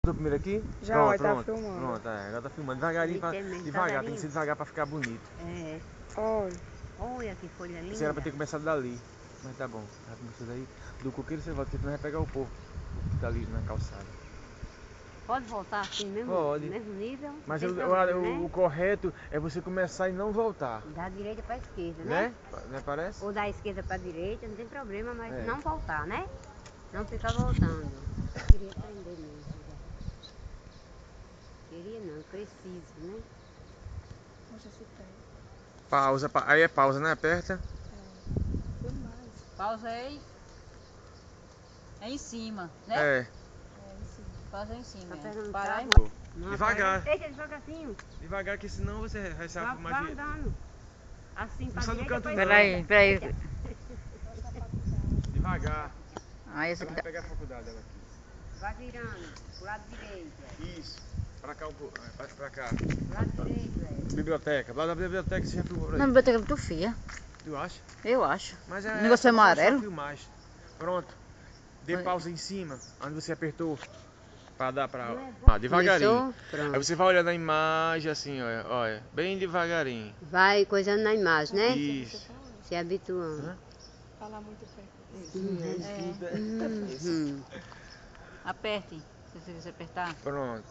Do primeiro aqui? Já, pronto, tá pronto, filmando. pronto, agora tá filmando. Devagarinho, devagar, tem que ser devagar pra ficar bonito. É. Olha. Olha que folha linda. Você era pra ter começado dali, mas tá bom. Já começou daí. Do coqueiro você volta, porque tu não vai pegar o povo que tá ali na calçada. Pode voltar assim mesmo? Pode. Mesmo nível? Mas Sem o problema, correto é você começar e não voltar. Da direita pra esquerda, né? Né, parece? Ou da esquerda pra direita, não tem problema, mas É. não voltar, né? Não ficar voltando. Queria aprender mesmo. Queria não, preciso, né? Mostra se tem. Pausa, aí é pausa, né? Aperta. Filmagem. Pausei. É em cima, né? É. É, em cima. Pausa em cima. Tá É. pegando Parar e carro? Não, Devagar. pega. Eita, devagarzinho. Devagar, que senão você vai sair a Vai filmagem. andando. Assim pra Só no direita, canto pra não. esquerda. Peraí. Devagar. Ah, essa Ela aqui vai tá. pegar a faculdade dela aqui. Vai virando pro lado direito. Isso. Pra cá um pouco. Pra cá. Pro lado direito, Biblioteca. Lá da biblioteca você já filmou por aí. Na biblioteca é muito feia. Tu acha? Eu acho. Mas O negócio é só pra mostrar a amarelo. filmagem. Pronto. Dê pausa em cima, onde você apertou. Pra dar pra... devagarinho. Começou? Pronto. Aí você vai olhando a imagem assim, olha. Bem devagarinho. Vai coisando na imagem, né? Isso. Se habituando. Hã? Falar muito perto. Uhum. Aperte, se você quiser apertar. Pronto.